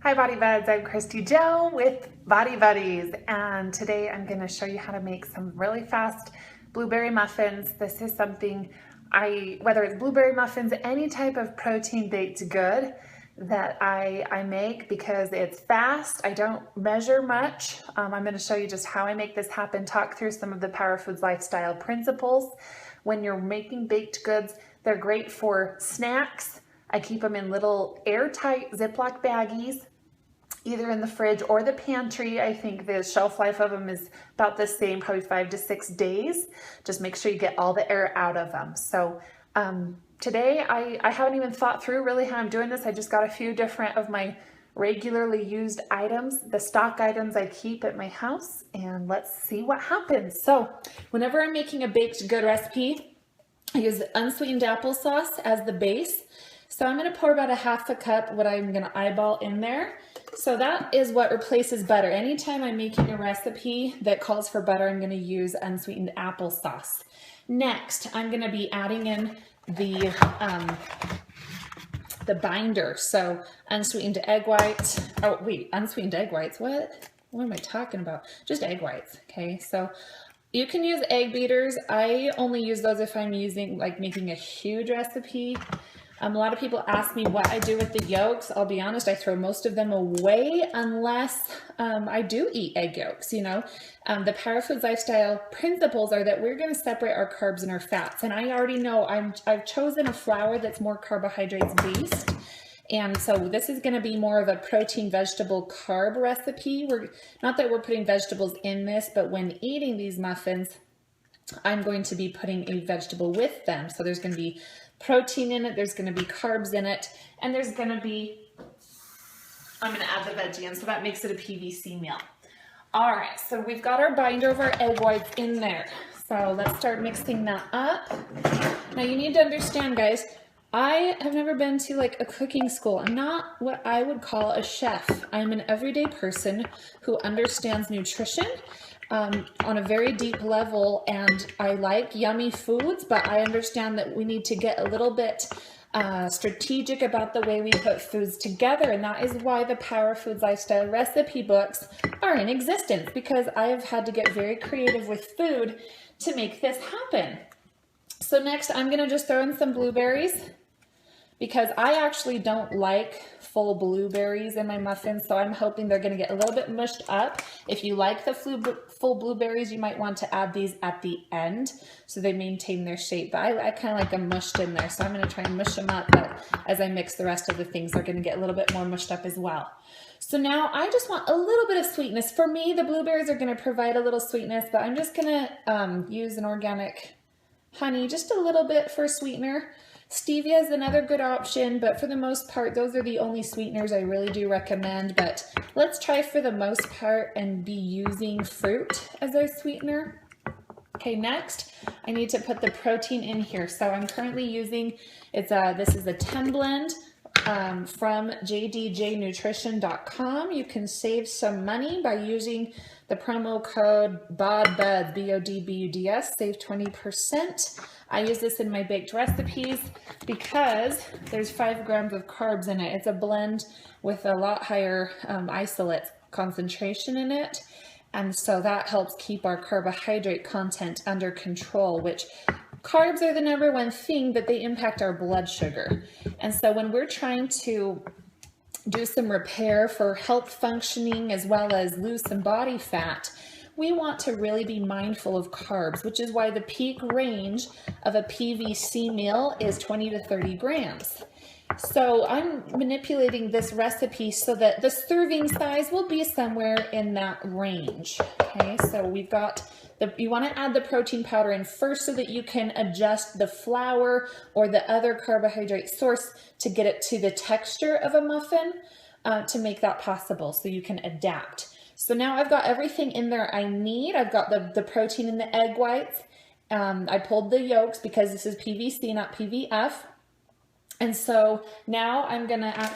Hi Body Buds, I'm Christy Joe with Body Buddies, and today I'm going to show you how to make some really fast blueberry muffins. This is something whether it's blueberry muffins, any type of protein baked good that I make because it's fast. I don't measure much. I'm going to show you just how I make this happen, talk through some of the Power Foods lifestyle principles. When you're making baked goods, they're great for snacks. I keep them in little airtight Ziploc baggies, either in the fridge or the pantry. I think the shelf life of them is about the same, probably 5 to 6 days. Just make sure you get all the air out of them. So today I haven't even thought through really how I'm doing this. I just got a few different of my regularly used items, the stock items I keep at my house, and let's see what happens. So whenever I'm making a baked good recipe, I use unsweetened applesauce as the base. So I'm going to pour about a half a cup, what I'm going to eyeball in there. So that is what replaces butter. Anytime I'm making a recipe that calls for butter, I'm going to use unsweetened applesauce. Next, I'm going to be adding in the binder. So unsweetened egg whites. Oh wait, unsweetened egg whites. What am I talking about? Just egg whites. Okay, so you can use egg beaters. I only use those if I'm making a huge recipe. A lot of people ask me what I do with the yolks. I'll be honest, I throw most of them away unless I do eat egg yolks, you know. The Power Foods lifestyle principles are that we're going to separate our carbs and our fats. And I already know I've chosen a flour that's more carbohydrates based. And so this is going to be more of a protein, vegetable, carb recipe. Not that we're putting vegetables in this, but when eating these muffins, I'm going to be putting a vegetable with them. So there's going to be protein in it, there's going to be carbs in it, and there's going to be, I'm going to add the veggie in, so that makes it a PVC meal. All right, so we've got our binder of our egg whites in there. So let's start mixing that up. Now you need to understand, guys, I have never been to like a cooking school. I'm not what I would call a chef. I'm an everyday person who understands nutrition on a very deep level, and I like yummy foods, but I understand that we need to get a little bit strategic about the way we put foods together, and that is why the Power Foods lifestyle recipe books are in existence, because I have had to get very creative with food to make this happen. So next I'm going to just throw in some blueberries, because I actually don't like full blueberries in my muffins, so I'm hoping they're going to get a little bit mushed up. If you like the full blueberries, you might want to add these at the end so they maintain their shape, but I kind of like them mushed in there, so I'm going to try and mush them up, but as I mix the rest of the things, they're going to get a little bit more mushed up as well. So now I just want a little bit of sweetness. For me, the blueberries are going to provide a little sweetness, but I'm just going to use an organic honey, just a little bit for a sweetener. Stevia is another good option, but for the most part, those are the only sweeteners I really do recommend. But let's try for the most part and be using fruit as our sweetener. Okay, next, I need to put the protein in here. So I'm currently using, this is a 10 blend from jdjnutrition.com. You can save some money by using the promo code BODBUDS, B-O-D-B-U-D-S, save 20%. I use this in my baked recipes because there's 5 grams of carbs in it. It's a blend with a lot higher isolate concentration in it. And so that helps keep our carbohydrate content under control, which carbs are the #1 thing that they impact our blood sugar. And so when we're trying to do some repair for health functioning as well as lose some body fat, we want to really be mindful of carbs, which is why the peak range of a PVC meal is 20 to 30 grams. So I'm manipulating this recipe so that the serving size will be somewhere in that range. Okay, so we've got you want to add the protein powder in first so that you can adjust the flour or the other carbohydrate source to get it to the texture of a muffin to make that possible, so you can adapt. So now I've got everything in there I need. I've got the protein in the egg whites. I pulled the yolks because this is PVC, not PVF. And so now I'm gonna I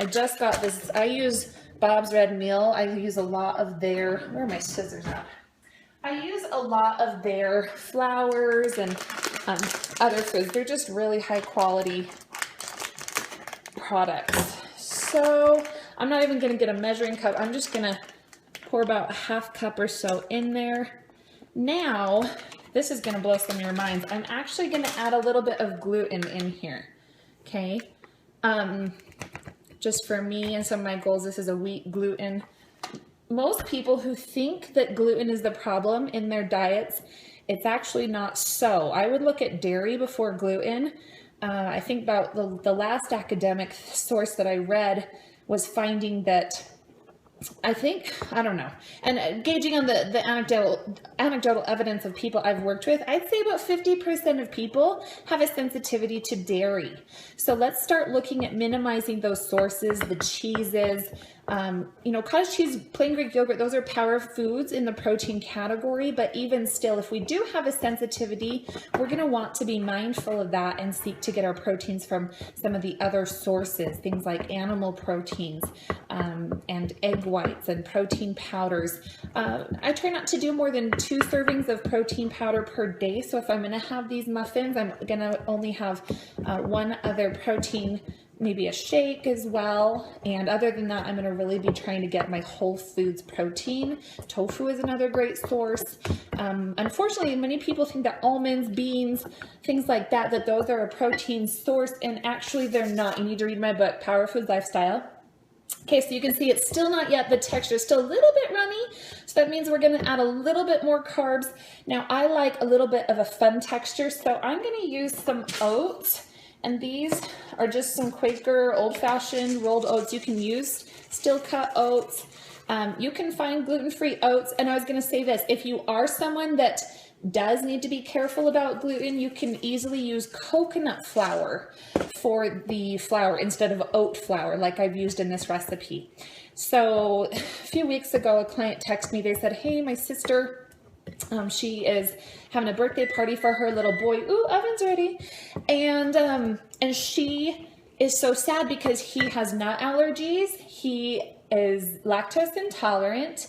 just got this, I use Bob's Red Meal. I use a lot of their, where are my scissors at? I use a lot of their flours and other foods. They're just really high quality products. So I'm not even gonna get a measuring cup. I'm just gonna pour about a half cup or so in there. Now, this is gonna blow some of your minds. I'm actually gonna add a little bit of gluten in here, okay? Just for me and some of my goals, this is a wheat gluten. Most people who think that gluten is the problem in their diets, it's actually not so. I would look at dairy before gluten. I think about the last academic source that I read was finding that I don't know. And gauging on the anecdotal evidence of people I've worked with, I'd say about 50% of people have a sensitivity to dairy. So let's start looking at minimizing those sources, the cheeses, you know, cottage cheese, plain Greek yogurt, those are power foods in the protein category. But even still, if we do have a sensitivity, we're going to want to be mindful of that and seek to get our proteins from some of the other sources, things like animal proteins, and egg whites and protein powders. I try not to do more than 2 servings of protein powder per day. So if I'm going to have these muffins, I'm going to only have 1 other protein, maybe a shake as well. And other than that, I'm going to really be trying to get my whole foods protein. Tofu is another great source. Unfortunately, many people think that almonds, beans, things like that, that those are a protein source, and actually they're not. You need to read my book, Power Foods Lifestyle. Okay, so you can see it's still not yet, the texture is still a little bit runny, so that means we're going to add a little bit more carbs. Now, I like a little bit of a fun texture, so I'm going to use some oats, and these are just some Quaker old-fashioned rolled oats. You can use steel cut oats. You can find gluten-free oats, and I was going to say this, if you are someone that does need to be careful about gluten, you can easily use coconut flour for the flour instead of oat flour like I've used in this recipe. So a few weeks ago, a client texted me, they said, hey, my sister, she is having a birthday party for her little boy. Ooh, oven's ready. And she is so sad because he has nut allergies. He is lactose intolerant.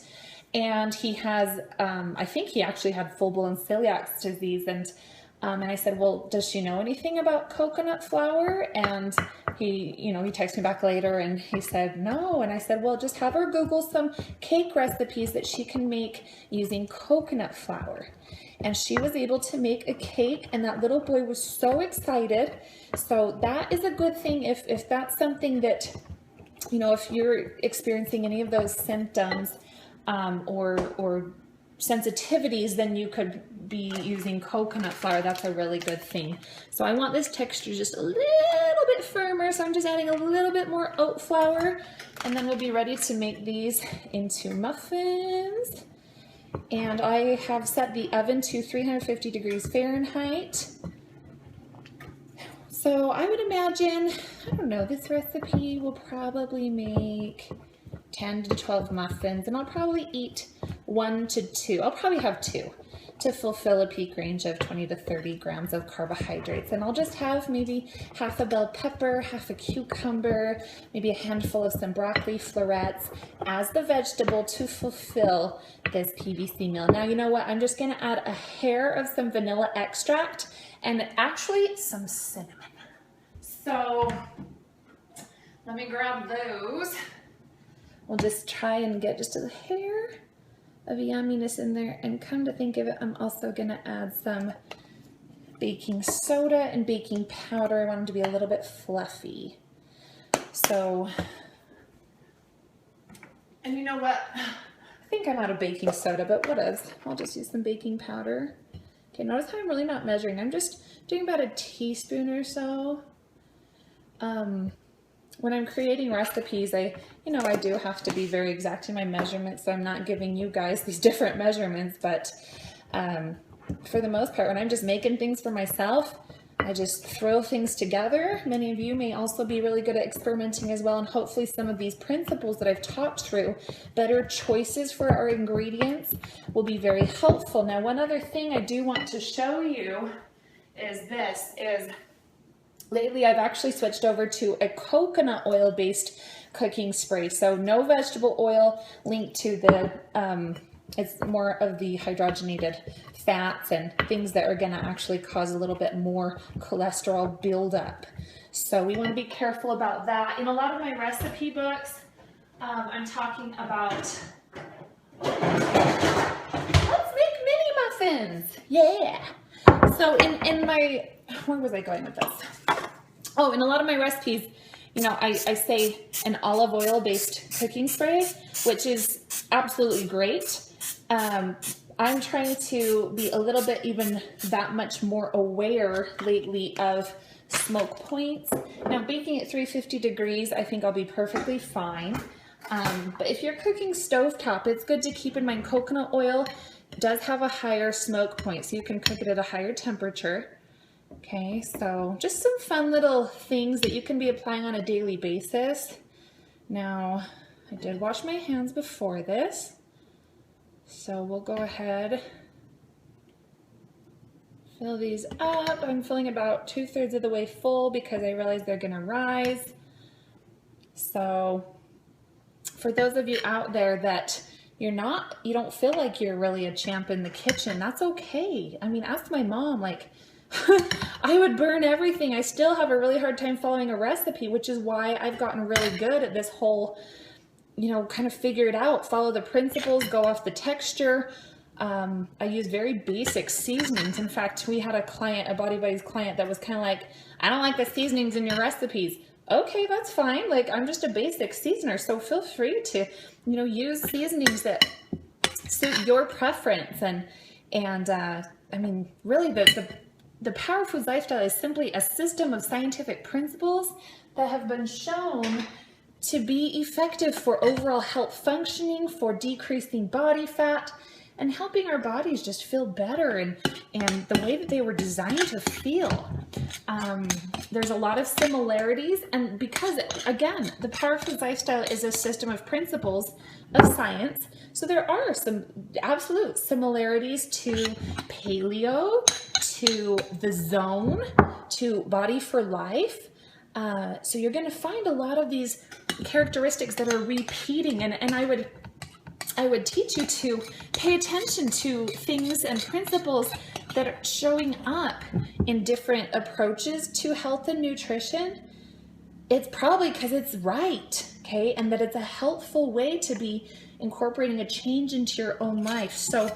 And he has, I think he actually had full-blown celiac disease. And I said, well, does she know anything about coconut flour? And he, you know, he texted me back later and he said, no. And I said, well, just have her Google some cake recipes that she can make using coconut flour. And she was able to make a cake, and that little boy was so excited. So that is a good thing if that's something that, you know, if you're experiencing any of those symptoms, or sensitivities, then you could be using coconut flour. That's a really good thing. So I want this texture just a little bit firmer, so I'm just adding a little bit more oat flour, and then we'll be ready to make these into muffins. And I have set the oven to 350 degrees Fahrenheit. So I would imagine, I don't know, this recipe will probably make 10 to 12 muffins, and I'll probably eat 1 to 2. I'll probably have 2 to fulfill a peak range of 20 to 30 grams of carbohydrates. And I'll just have maybe half a bell pepper, half a cucumber, maybe a handful of some broccoli florets as the vegetable to fulfill this PBC meal. Now, you know what? I'm just going to add a hair of some vanilla extract and actually some cinnamon. So let me grab those. We'll just try and get just a hair of yumminess in there. And come to think of it, I'm also going to add some baking soda and baking powder. I want them to be a little bit fluffy. So, and you know what? I think I'm out of baking soda, but whatevs. I'll just use some baking powder. Okay, notice how I'm really not measuring. I'm just doing about a teaspoon or so. When I'm creating recipes, I do have to be very exact in my measurements, so I'm not giving you guys these different measurements, but for the most part, when I'm just making things for myself, I just throw things together. Many of you may also be really good at experimenting as well, and hopefully some of these principles that I've talked through, better choices for our ingredients, will be very helpful. Now, one other thing I do want to show you is lately, I've actually switched over to a coconut oil-based cooking spray. So no vegetable oil linked to the, it's more of the hydrogenated fats and things that are going to actually cause a little bit more cholesterol buildup. So we want to be careful about that. In a lot of my recipe books, I'm talking about, let's make mini muffins. Yeah. So in my, where was I going with this? Oh, in a lot of my recipes, you know, I say an olive oil based cooking spray, which is absolutely great. I'm trying to be a little bit even that much more aware lately of smoke points. Now, baking at 350 degrees, I think I'll be perfectly fine. But if you're cooking stovetop, it's good to keep in mind coconut oil does have a higher smoke point, so you can cook it at a higher temperature. Okay, so just some fun little things that you can be applying on a daily basis. Now, I did wash my hands before this, so we'll go ahead, fill these up. I'm filling about 2/3 of the way full because I realize they're gonna rise. So for those of you out there that you don't feel like you're really a champ in the kitchen, that's okay. I mean, ask my mom, like, I would burn everything. I still have a really hard time following a recipe, which is why I've gotten really good at this whole, you know, kind of figure it out, follow the principles, go off the texture. I use very basic seasonings. In fact, we had a client, a Body Buddies client, that was kind of like, I don't like the seasonings in your recipes. Okay, that's fine. Like, I'm just a basic seasoner, so feel free to, you know, use seasonings that suit your preference. And I mean, really, the Power Foods lifestyle is simply a system of scientific principles that have been shown to be effective for overall health functioning, for decreasing body fat, and helping our bodies just feel better and the way that they were designed to feel. There's a lot of similarities, and because, again, the Power Foods lifestyle is a system of principles of science, so there are some absolute similarities to paleo, to the zone, to Body for Life. So you're going to find a lot of these characteristics that are repeating, and I would teach you to pay attention to things and principles that are showing up in different approaches to health and nutrition. It's probably because it's right, okay, and that it's a helpful way to be incorporating a change into your own life. So,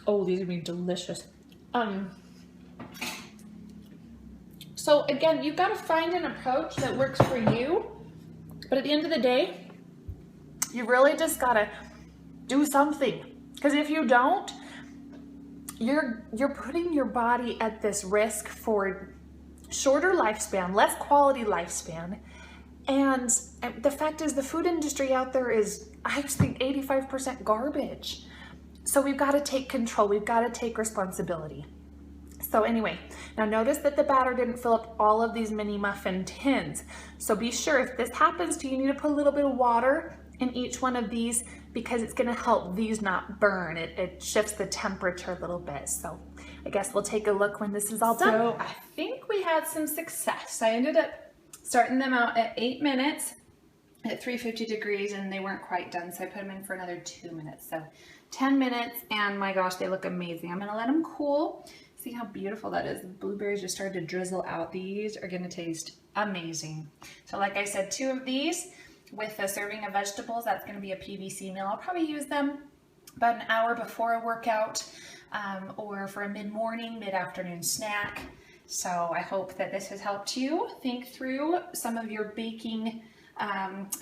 oh, these are going to be delicious. So again, you've got to find an approach that works for you, but at the end of the day, you really just got to do something, because if you don't, you're putting your body at this risk for shorter lifespan, less quality lifespan. And the fact is, the food industry out there is, I just think, 85% garbage. So we've got to take control. We've got to take responsibility. So anyway, now notice that the batter didn't fill up all of these mini muffin tins. So be sure, if this happens to you, you need to put a little bit of water in each one of these, because it's going to help these not burn. It shifts the temperature a little bit. So I guess we'll take a look when this is all done. So I think we had some success. I ended up starting them out at 8 minutes at 350 degrees, and they weren't quite done, so I put them in for another 2 minutes. So 10 minutes, and my gosh, they look amazing. I'm going to let them cool. See how beautiful that is. The blueberries just started to drizzle out. These are going to taste amazing. So like I said, 2 of these with a serving of vegetables. That's going to be a PVC meal. I'll probably use them about an hour before a workout, or for a mid-morning, mid-afternoon snack. So I hope that this has helped you think through some of your baking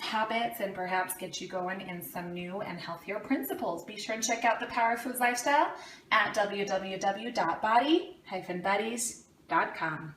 habits and perhaps get you going in some new and healthier principles. Be sure to check out the Power Foods Lifestyle at www.body-buddies.com.